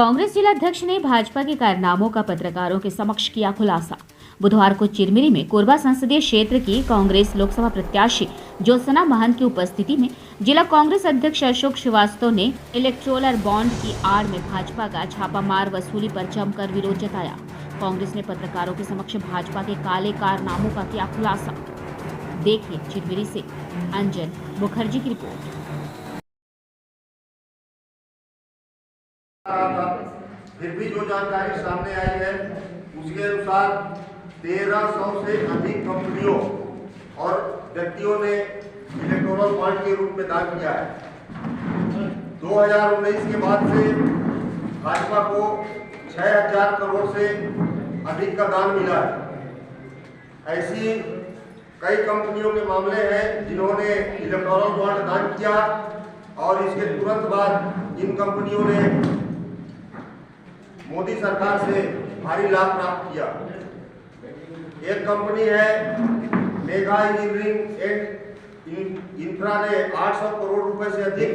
कांग्रेस जिलाध्यक्ष ने भाजपा के कारनामों का पत्रकारों के समक्ष किया खुलासा। बुधवार को चिरमिरी में कोरबा संसदीय क्षेत्र की कांग्रेस लोकसभा प्रत्याशी ज्योत्सना महंत की उपस्थिति में जिला कांग्रेस अध्यक्ष अशोक श्रीवास्तव ने इलेक्टोरल बॉन्ड की आड़ में भाजपा का छापामार वसूली पर जमकर विरोध जताया। कांग्रेस ने पत्रकारों के समक्ष भाजपा के काले कारनामों का किया खुलासा। देखिए चिरमिरी से अंजन मुखर्जी की रिपोर्ट। फिर भी जो जानकारी सामने आई है उसके अनुसार 1300 से अधिक कंपनियों और व्यक्तियों ने इलेक्टोरल बॉन्ड के रूप में दान किया है। 2019 के बाद से भाजपा को 6000 करोड़ से अधिक का दान मिला है। ऐसी कई कंपनियों के मामले हैं जिन्होंने इलेक्टोरल बॉन्ड दान किया और इसके तुरंत बाद इन कंपनियों ने मोदी सरकार से भारी लाभ प्राप्त किया। एक कंपनी है मेगा इंजीनियरिंग एंड इंफ्रा ने 800 करोड़ रुपए से अधिक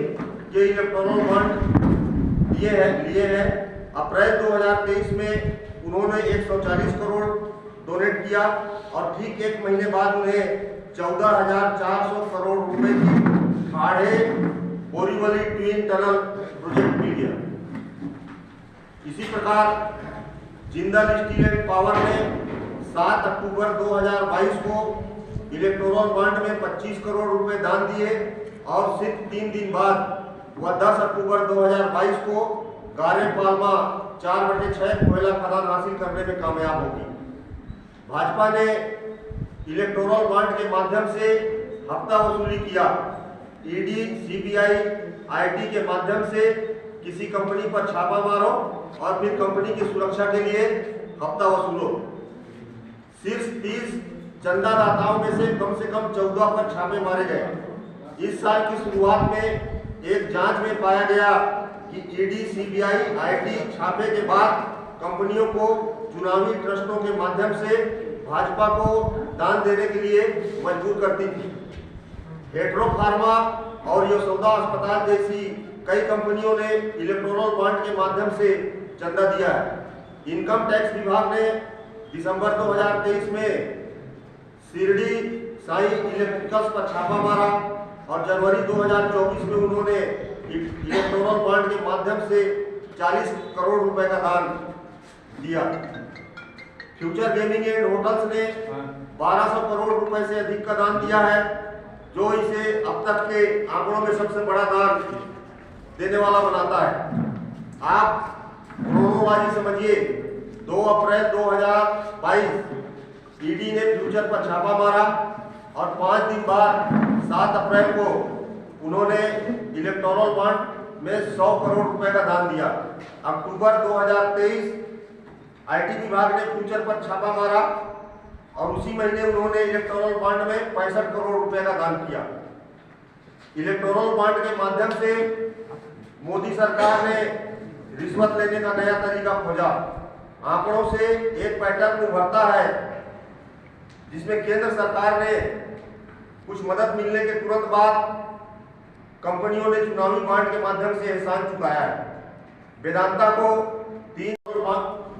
के इलेक्टोरल बॉन्ड लिए हैं। अप्रैल 2023 में उन्होंने 140 करोड़ डोनेट किया और ठीक एक महीने बाद उन्हें 14,400 करोड़ रुपए की खाड़े बोरीवली ट्विन टनल प्रोजेक्ट मिल गया। इसी प्रकार जिंदल स्टील एंड पावर ने 7 अक्टूबर 2022 को इलेक्टोरल बॉन्ड में 25 करोड़ रुपए दान दिए और सिर्फ 3 दिन बाद वह 10 अक्टूबर 2022 को गारे पालमा 4/6 कोयला खदान हासिल करने में कामयाब होगी। भाजपा ने इलेक्टोरल बॉन्ड के माध्यम से हफ्ता वसूली किया। ईडी, सीबीआई, आईटी के माध्यम से किसी कंपनी पर छापा मारो और फिर कंपनी की सुरक्षा के लिए हफ्ता वसूलो। शीर्ष 30 चंदादाताओं में से कम 14 पर छापे मारे गए। इस साल की शुरुआत में एक जांच में पाया गया कि ईडी, सीबीआई, आईटी छापे के बाद कंपनियों को चुनावी ट्रस्टों के माध्यम से भाजपा को दान देने के लिए मजबूर करती थी। हेट्रो फार्मा और यशोदा अस्पताल जैसी कई कंपनियों ने इलेक्टोरल बॉन्ड के माध्यम से चंदा दिया है। इनकम टैक्स विभाग ने दिसंबर 2023 में शिरडी साई इलेक्ट्रिकल्स पर छापा मारा और जनवरी 2024 में उन्होंने इलेक्टोरल बॉन्ड के माध्यम से 40 करोड़ रुपए का दान दिया। फ्यूचर गेमिंग एंड होटल्स ने 1200 करोड़ रुपए से अधिक का दान दिया है, जो इसे अब तक के आंकड़ों में सबसे बड़ा दान देने वाला बनाता है। आप क्रोनोलॉजी समझिए। 2 अप्रैल 2022 ईडी ने फ्यूचर पर छापा मारा और 5 दिन बाद 7 अप्रैल को उन्होंने इलेक्टोरल बॉन्ड में 100 करोड़ रुपए का दान दिया। अक्टूबर 2023 आईटी विभाग ने फ्यूचर पर छापा मारा और उसी महीने उन्होंने इलेक्टोरल बॉन्ड में 65 करोड़ रुपए का दान किया। इलेक्टोरल बॉन्ड के माध्यम से मोदी सरकार ने रिश्वत लेने का नया तरीका खोजा। आंकड़ों से एक पैटर्न उभरता है जिसमें केंद्र सरकार ने कुछ मदद मिलने के तुरंत बाद कंपनियों ने चुनावी बॉन्ड के माध्यम से एहसान चुकाया है। वेदांता को 3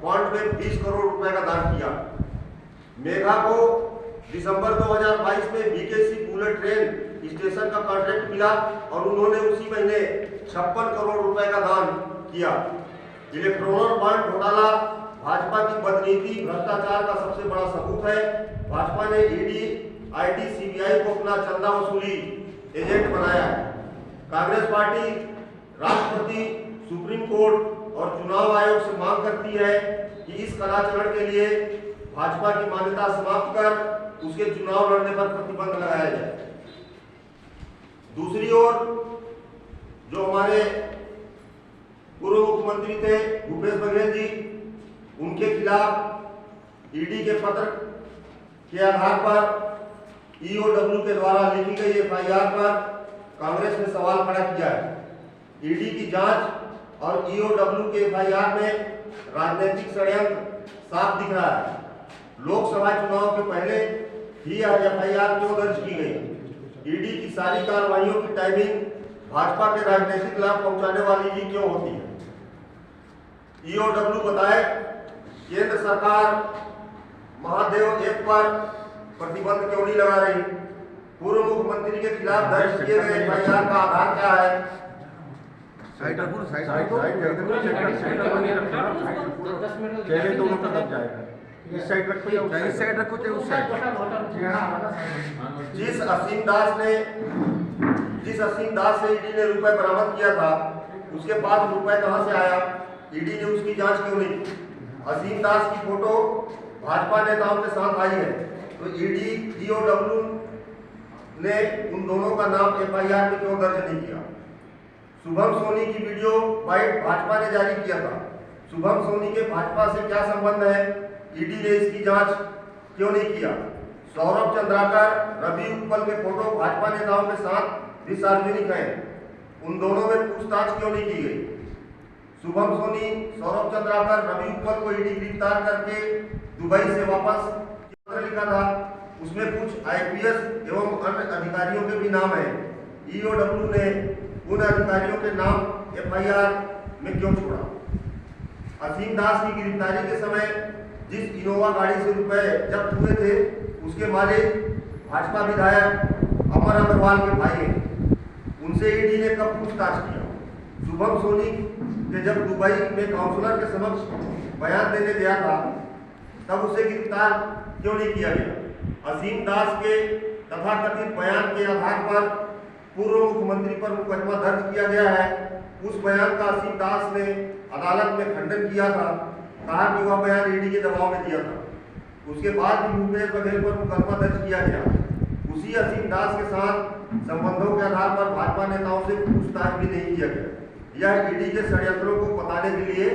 बॉन्ड में 20 करोड़ रुपए का दान किया। मेघा को दिसंबर 2022 में बीकेसी बुलेट ट्रेन स्टेशन का कॉन्ट्रैक्ट मिला और उन्होंने उसी महीने 56 करोड़ रुपए का दान किया। इलेक्टोरल बॉन्ड घोटाला भाजपा की बदनीति, भ्रष्टाचार का सबसे बड़ा सबूत है। भाजपा ने ईडी, आईटी, सीबीआई को अपना चंदा वसूली एजेंट बनाया है। कांग्रेस पार्टी राष्ट्रपति, सुप्रीम कोर्ट और चुनाव आयोग से मांग करती है कि इस कदाचरण के लिए भाजपा की मान्यता समाप्त कर उसके चुनाव लड़ने पर प्रतिबंध लगाया जाए। दूसरी ओर जो हमारे पूर्व मुख्यमंत्री थे भूपेश बघेल जी, उनके खिलाफ ईडी के पत्र के आधार पर ईओडब्ल्यू के द्वारा लिखी गई एफआईआर पर कांग्रेस ने सवाल खड़ा किया है। ईडी की जांच और ईओडब्ल्यू के एफआईआर में राजनीतिक षड्यंत्र साफ दिख रहा है। लोकसभा चुनाव के पहले ही एफआईआर क्यों दर्ज की गई? ईडी की सारी कार्रवाइयों की टाइमिंग भाजपा के राजनीतिक लाभ पहुंचाने वाली ही क्यों होती है? ईओडब्ल्यू बताए केंद्र सरकार महादेव ऐप पर प्रतिबंध क्यों नहीं लगा रही? पूर्व मुख्यमंत्री के खिलाफ दर्ज किए गए एफआईआर का आधार क्या है? दोनों का लग जाएगा। इस साइड रखो या उस साइड रखो चाहे उस साइड। जिस असीम दास से ईडी ने रुपए बरामद किया था, उसके पास रुपए कहां से आया? ईडी ने उसकी जांच क्यों नहीं की? असीम दास की फोटो भाजपा नेताओं के साथ आई है, तो ईडी ईओडब्ल्यू ने उन दोनों का नाम एफआईआर में क्यों दर्ज नहीं किया? शुभम सोनी की वीडियो बाइट भाजपा ने जारी किया था। शुभम सोनी के भाजपा से क्या संबंध है? ईडी ने इसकी जांच क्यों नहीं किया? सौरभ चंद्राकर, रवि उत्पल के फोटो भाजपा नेताओं के साथ भी सार्वजनिक हैं, उन दोनों में पूछताछ क्यों नहीं की गई? शुभम सोनी, सौरभ चंद्राकर, रवि उत्पल को ईडी गिरफ्तार करके दुबई से वापस पत्र लिखा था, उसमें कुछ आईपीएस एवं अन्य अधिकारियों के भी नाम है। ईओडब्ल्यू ने उन अधिकारियों के नाम एफआईआर में क्यों छोड़ा? असीम दास की गिरफ्तारी के समय जिस इनोवा गाड़ी से रुपए जब्त हुए थे, उसके मालिक भाजपा विधायक अमर अग्रवाल के भाई हैं, उनसे ईडी ने कब पूछताछ किया? शुभम सोनी के जब दुबई में काउंसलर के समक्ष बयान देने गया था, तब उसे गिरफ्तार क्यों नहीं किया गया? असीम दास के तथाकथित बयान के आधार पर पूर्व मुख्यमंत्री पर मुकदमा दर्ज किया गया है। उस बयान का असीम दास ने अदालत में खंडन किया था, कहा कि वह बयान ईडी के दबाव में दिया था। उसके बाद भी भूपेश बघेल पर मुकदमा दर्ज किया गया। उसी असीम दास के साथ संबंधों के आधार पर भाजपा नेताओं से पूछताछ भी नहीं किया गया। यह ईडी के षड्यंत्रों को बताने के लिए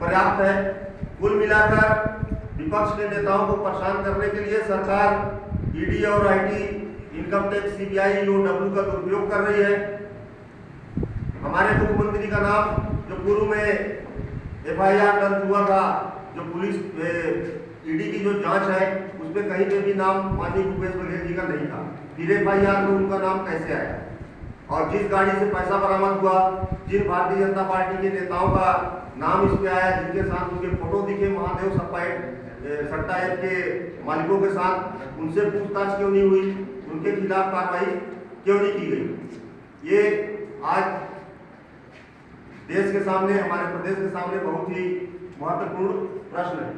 पर्याप्त है। कुल मिलाकर विपक्ष के नेताओं को परेशान करने के लिए सरकार ईडी और IT, income tax, CBI, EOW का दुरुपयोग कर रही है। हमारे मुख्यमंत्री का नाम जो पूर्व में एफआईआर दर्ज हुआ था, जो पुलिस ईडी की जो जांच है, उसमें कहीं पे भी नाम माननीय भूपेश बघेल जी का नहीं था। फिर एफआईआर में उनका नाम कैसे आया? और जिस गाड़ी से पैसा बरामद हुआ, जिन भारतीय जनता पार्टी के नेताओं का नाम इस पे आया, जिनके साथ उनके फोटो दिखे महादेव सट्टा ऐप के मालिकों के साथ, उनसे पूछताछ क्यों नहीं हुई? उनके खिलाफ कार्रवाई क्यों नहीं की गई? ये आज देश के सामने, हमारे प्रदेश के सामने बहुत ही महत्वपूर्ण प्रश्न है।